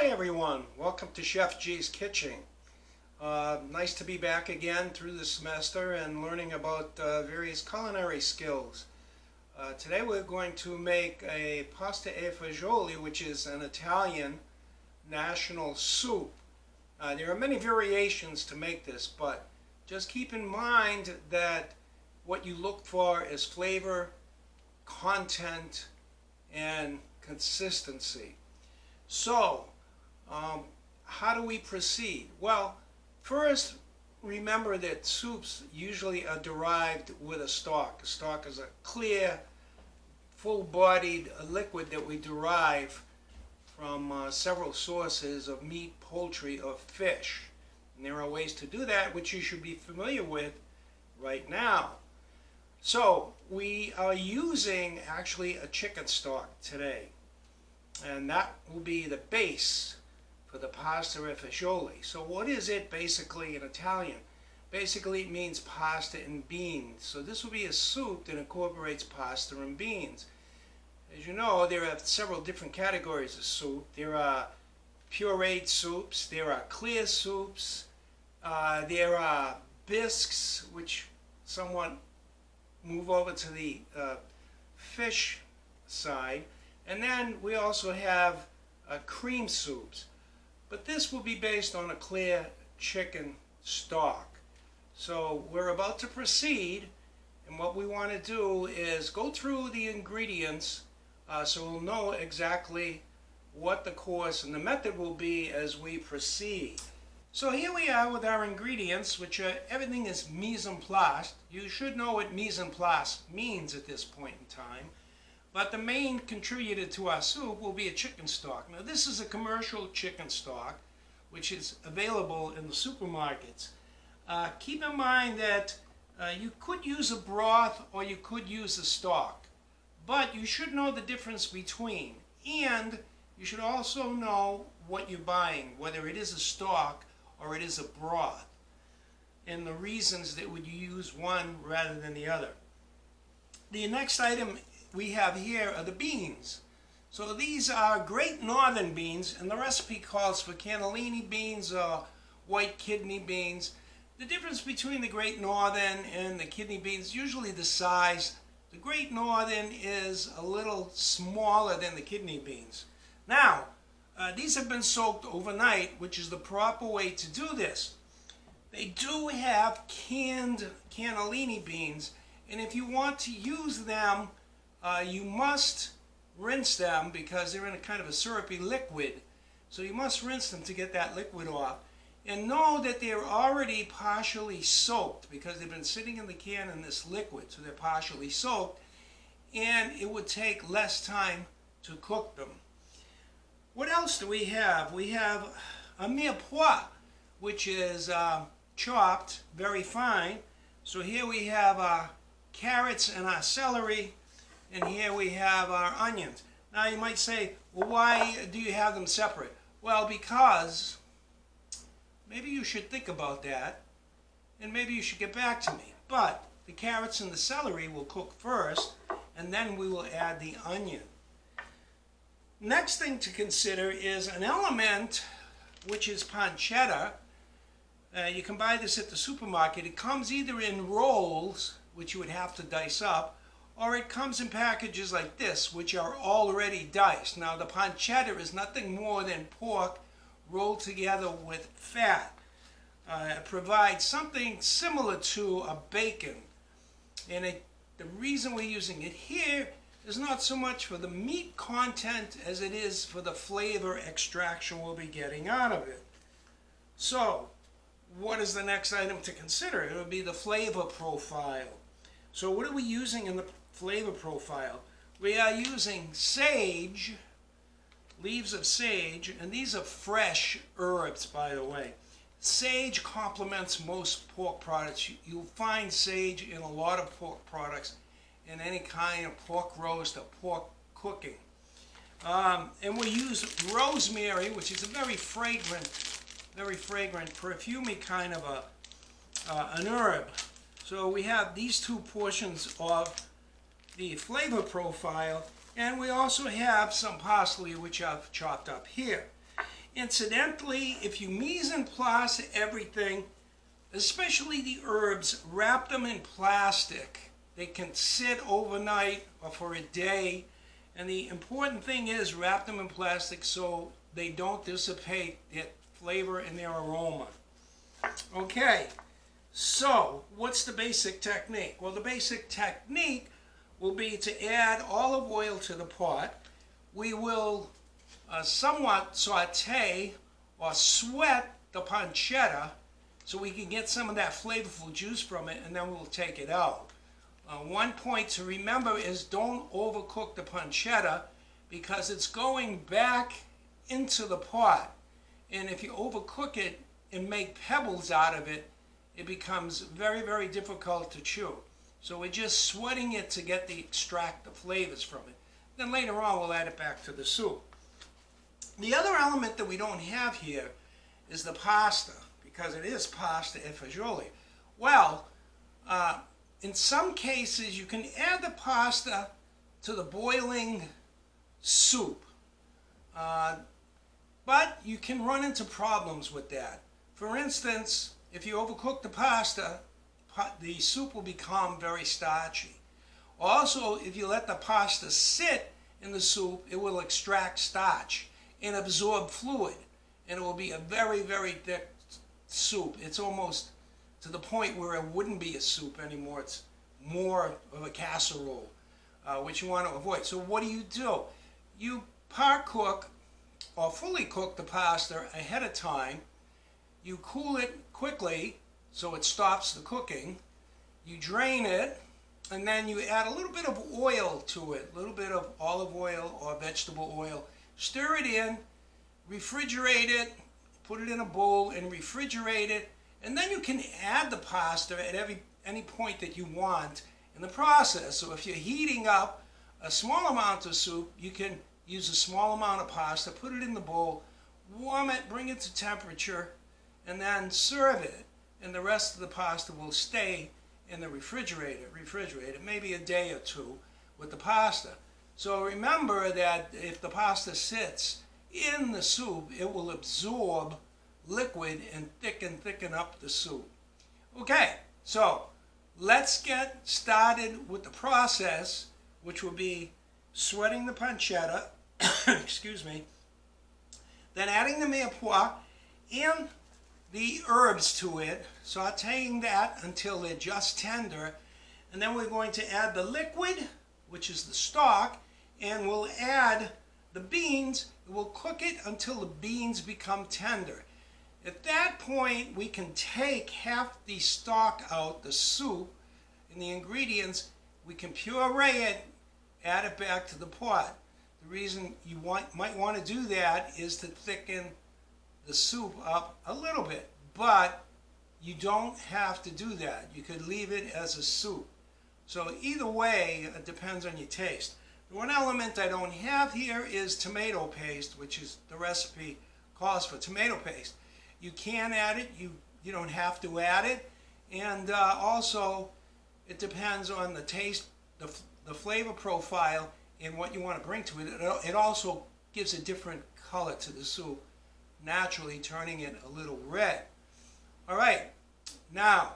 Hi everyone, welcome to Chef G's Kitchen. Nice to be back again through the semester and learning about various culinary skills. Today we're going to make a pasta e fagioli, which is an Italian national soup. There are many variations to make this, but just keep in mind that what you look for is flavor, content, and consistency. So, how do we proceed? Well, first, remember that soups usually are derived with a stock. A stock is a clear, full-bodied liquid that we derive from several sources of meat, poultry, or fish. And there are ways to do that, which you should be familiar with right now. So, we are using actually a chicken stock today. And that will be the base for the pasta e fagioli. So what is it basically in Italian? Basically it means pasta and beans. So this will be a soup that incorporates pasta and beans. As you know, there are several different categories of soup. There are pureed soups, there are clear soups, there are bisques, which somewhat move over to the fish side. And then we also have cream soups. But this will be based on a clear chicken stock. So we're about to proceed, and what we want to do is go through the ingredients so we'll know exactly what the course and the method will be as we proceed. So here we are with our ingredients, which everything is mise en place. You should know what mise en place means at this point in time. But the main contributor to our soup will be a chicken stock. Now this is a commercial chicken stock which is available in the supermarkets. Keep in mind that you could use a broth or you could use a stock. But you should know the difference between. And you should also know what you're buying, whether it is a stock or it is a broth, and the reasons that would you use one rather than the other. The next item we have here are the beans. So these are Great Northern beans, and the recipe calls for cannellini beans or white kidney beans. The difference between the Great Northern and the kidney beans is usually the size. The Great Northern is a little smaller than the kidney beans. Now, these have been soaked overnight, which is the proper way to do this. They do have canned cannellini beans, and if you want to use them, you must rinse them because they're in a kind of a syrupy liquid. So you must rinse them to get that liquid off. And know that they're already partially soaked because they've been sitting in the can in this liquid. So they're partially soaked, and it would take less time to cook them. What else do we have? We have a mirepoix, which is chopped very fine. So here we have our carrots and our celery. And here we have our onions. Now you might say, well, why do you have them separate? Well, because maybe you should think about that, and maybe you should get back to me. But the carrots and the celery will cook first, and then we will add the onion. Next thing to consider is an element, which is pancetta. You can buy this at the supermarket. It comes either in rolls, which you would have to dice up, or it comes in packages like this, which are already diced. Now, the pancetta is nothing more than pork rolled together with fat. It provides something similar to a bacon. And the reason we're using it here is not so much for the meat content as it is for the flavor extraction we'll be getting out of it. So, what is the next item to consider? It would be the flavor profile. So what are we using in the flavor profile? We are using sage, leaves of sage, and these are fresh herbs, by the way. Sage complements most pork products. You'll find sage in a lot of pork products, in any kind of pork roast or pork cooking. And we use rosemary, which is a very fragrant, perfumey kind of an herb. So we have these two portions of the flavor profile, and we also have some parsley which I've chopped up here. Incidentally, if you mise en place everything, especially the herbs, wrap them in plastic. They can sit overnight or for a day. And the important thing is wrap them in plastic so they don't dissipate their flavor and their aroma. Okay, so what's the basic technique? Well, the basic technique will be to add olive oil to the pot. We will somewhat saute or sweat the pancetta so we can get some of that flavorful juice from it, and then we'll take it out. One point to remember is don't overcook the pancetta because it's going back into the pot. And if you overcook it and make pebbles out of it, it becomes very, very difficult to chew. So we're just sweating it to extract the flavors from it. Then later on we'll add it back to the soup. The other element that we don't have here is the pasta, because it is pasta e fagioli. Well, in some cases you can add the pasta to the boiling soup, but you can run into problems with that. For instance, if you overcook the pasta, the soup will become very starchy. Also, if you let the pasta sit in the soup, it will extract starch and absorb fluid, and it will be a very, very thick soup. It's almost to the point where it wouldn't be a soup anymore. It's more of a casserole, which you want to avoid. So what do? You part cook or fully cook the pasta ahead of time. You cool it quickly so it stops the cooking. You drain it, and then you add a little bit of oil to it, a little bit of olive oil or vegetable oil. Stir it in, refrigerate it, put it in a bowl and refrigerate it, and then you can add the pasta at any point that you want in the process. So if you're heating up a small amount of soup, you can use a small amount of pasta, put it in the bowl, warm it, bring it to temperature, and then serve it. And the rest of the pasta will stay in the refrigerator, maybe a day or two with the pasta. So remember that if the pasta sits in the soup, it will absorb liquid and thicken up the soup. Okay, so let's get started with the process, which will be sweating the pancetta, excuse me, then adding the mirepoix and the herbs to it, sauteing that until they're just tender, and then we're going to add the liquid, which is the stock, and we'll add the beans. We'll cook it until the beans become tender. At that point, we can take half the stock out, the soup, and the ingredients. We can puree it, add it back to the pot. The reason you might want to do that is to thicken the soup up a little bit, but you don't have to do that. You could leave it as a soup. So either way, it depends on your taste. The one element I don't have here is tomato paste, which is the recipe calls for tomato paste. You can add it, you don't have to add it, and also it depends on the taste, the flavor profile, and what you want to bring to it. It also gives a different color to the soup, naturally turning it a little red. All right, now,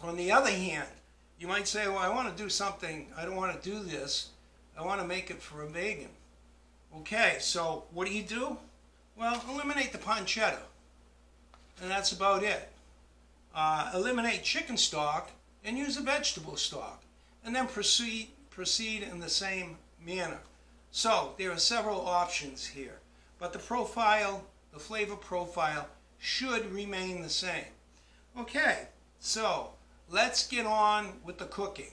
on the other hand, you might say, well, I want to do something, I don't want to do this, I want to make it for a vegan. Okay, so what do? Well, eliminate the pancetta, and that's about it. Eliminate chicken stock and use a vegetable stock, and then proceed in the same manner. So there are several options here, but the flavor profile should remain the same. Okay, so let's get on with the cooking.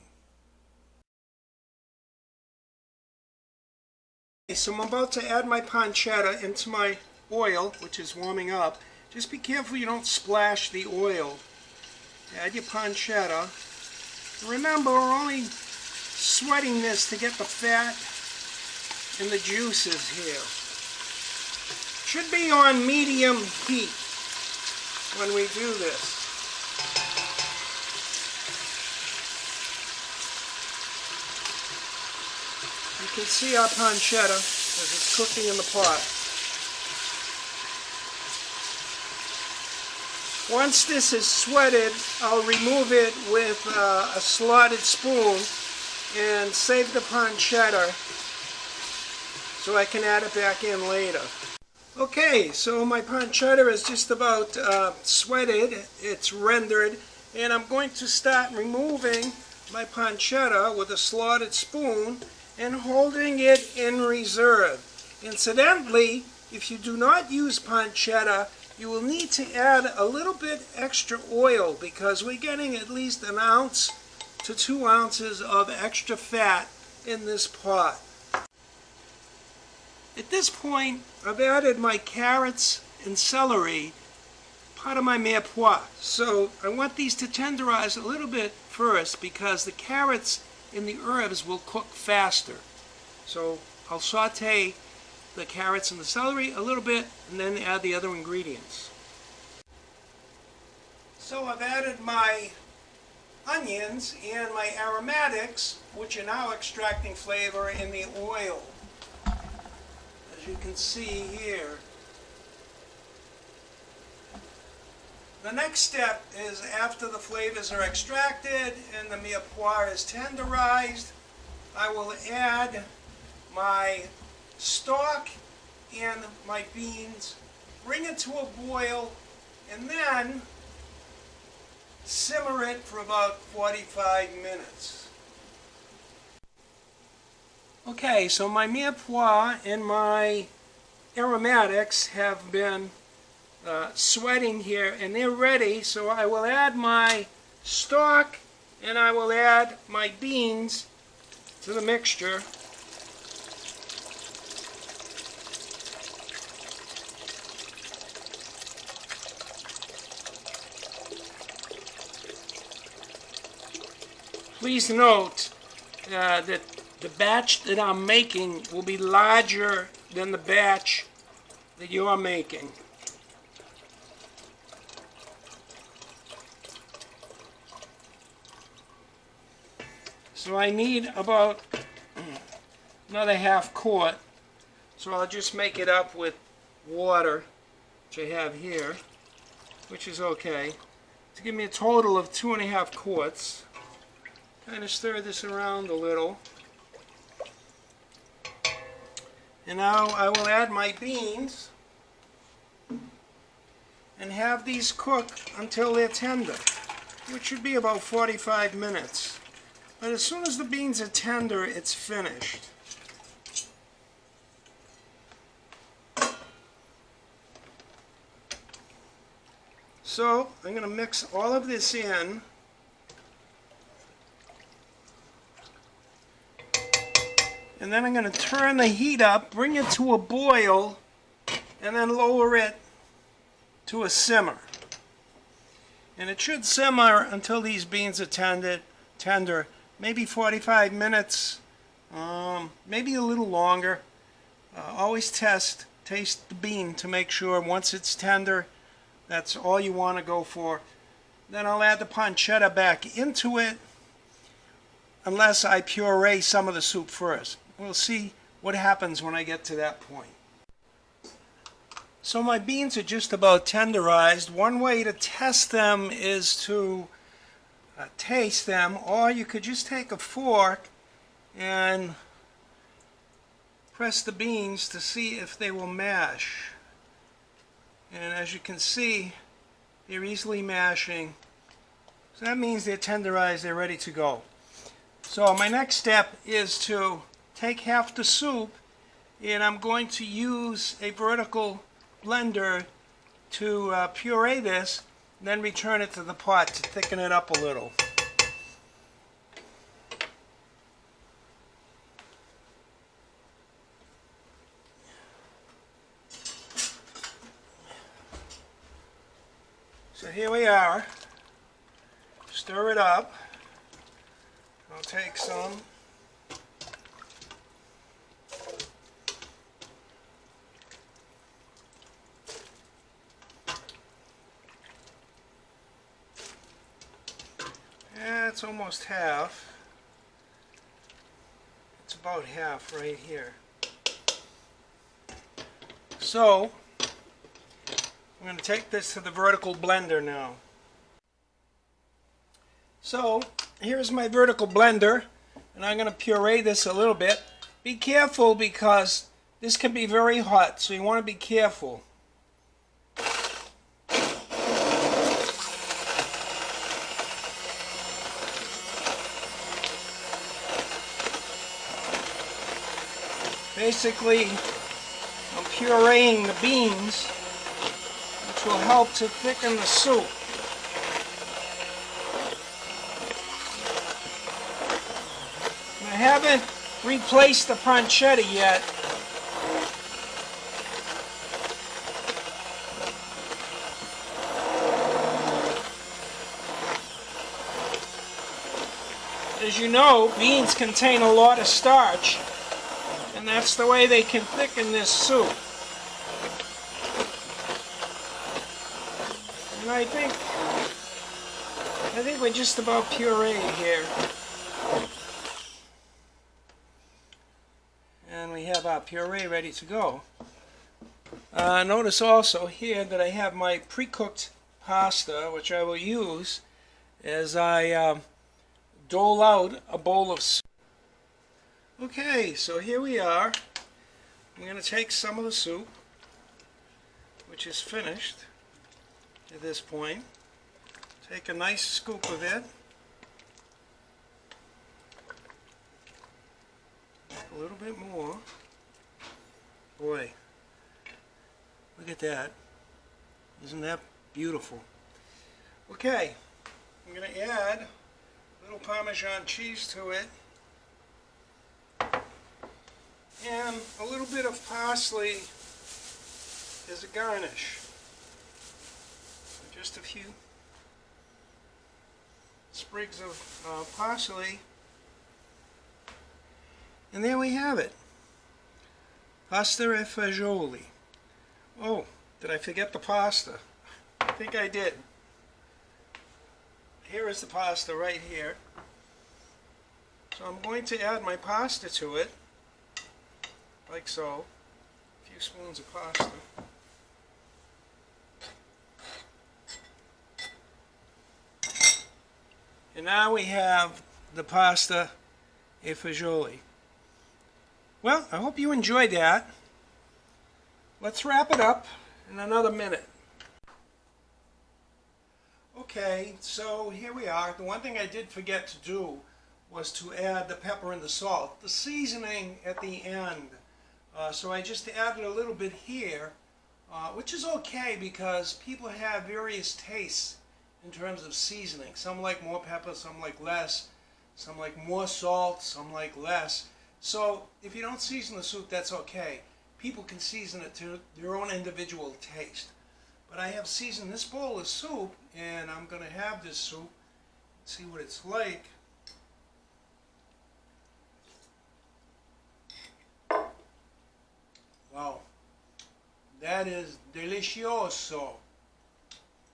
Okay, so I'm about to add my pancetta into my oil, which is warming up. Just be careful you don't splash the oil. Add your pancetta. Remember, we're only sweating this to get the fat and the juices here. Should be on medium heat when we do this. You can see our pancetta as it's cooking in the pot. Once this is sweated, I'll remove it with a slotted spoon and save the pancetta so I can add it back in later. Okay, so my pancetta is just about sweated, it's rendered, and I'm going to start removing my pancetta with a slotted spoon and holding it in reserve. Incidentally, if you do not use pancetta, you will need to add a little bit extra oil because we're getting at least 1 ounce to 2 ounces of extra fat in this pot. At this point, I've added my carrots and celery, part of my mirepoix. So I want these to tenderize a little bit first because the carrots and the herbs will cook faster. So I'll saute the carrots and the celery a little bit and then add the other ingredients. So I've added my onions and my aromatics, which are now extracting flavor in the oil. As you can see here. The next step is after the flavors are extracted and the mirepoix is tenderized, I will add my stock and my beans, bring it to a boil, and then simmer it for about 45 minutes. Okay, so my mirepoix and my aromatics have been sweating here and they're ready, so I will add my stock and I will add my beans to the mixture. Please note that the batch that I'm making will be larger than the batch that you are making. So I need about another ½ quart. So I'll just make it up with water, which I have here, which is okay, to give me a total of 2½ quarts. Kind of stir this around a little. And now I will add my beans and have these cook until they're tender, which should be about 45 minutes. But as soon as the beans are tender, it's finished. So I'm going to mix all of this in. And then I'm going to turn the heat up, bring it to a boil, and then lower it to a simmer. And it should simmer until these beans are tender, maybe 45 minutes, maybe a little longer. Always taste the bean to make sure once it's tender, that's all you want to go for. Then I'll add the pancetta back into it, unless I puree some of the soup first. We'll see what happens when I get to that point. So my beans are just about tenderized. One way to test them is to taste them, or you could just take a fork and press the beans to see if they will mash. And as you can see, they're easily mashing. So that means they're tenderized, they're ready to go. So my next step is to take half the soup, and I'm going to use a vertical blender to puree this, and then return it to the pot to thicken it up a little. So here we are. Stir it up. I'll take some. It's almost half. It's about half right here. So I'm going to take this to the vertical blender now. So here's my vertical blender, and I'm going to puree this a little bit. Be careful because this can be very hot, so you want to be careful. Basically, I'm pureeing the beans, which will help to thicken the soup. And I haven't replaced the pancetta yet. As you know, beans contain a lot of starch, and that's the way they can thicken this soup. And I think we're just about pureed here. And we have our puree ready to go. Notice also here that I have my pre-cooked pasta, which I will use as I dole out a bowl of soup. Okay, so here we are. I'm going to take some of the soup, which is finished at this point. Take a nice scoop of it. A little bit more. Boy, look at that. Isn't that beautiful? Okay, I'm going to add a little Parmesan cheese to it. And a little bit of parsley as a garnish. Just a few sprigs of parsley. And there we have it. Pasta e fagioli. Oh, did I forget the pasta? I think I did. Here is the pasta right here. So I'm going to add my pasta to it. Like so. A few spoons of pasta. And now we have the pasta e fagioli. Well, I hope you enjoyed that. Let's wrap it up in another minute. Okay, so here we are. The one thing I did forget to do was to add the pepper and the salt. The seasoning at the end. So I just added a little bit here, which is okay because people have various tastes in terms of seasoning. Some like more pepper, some like less, some like more salt, some like less. So if you don't season the soup, that's okay. People can season it to their own individual taste. But I have seasoned this bowl of soup, and I'm going to have this soup, see what it's like. Wow, that is delicioso.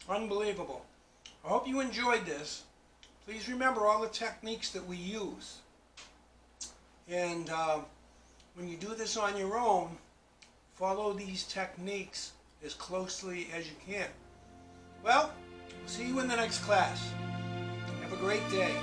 Unbelievable. I hope you enjoyed this. Please remember all the techniques that we use. And when you do this on your own, follow these techniques as closely as you can. Well, see you in the next class. Have a great day.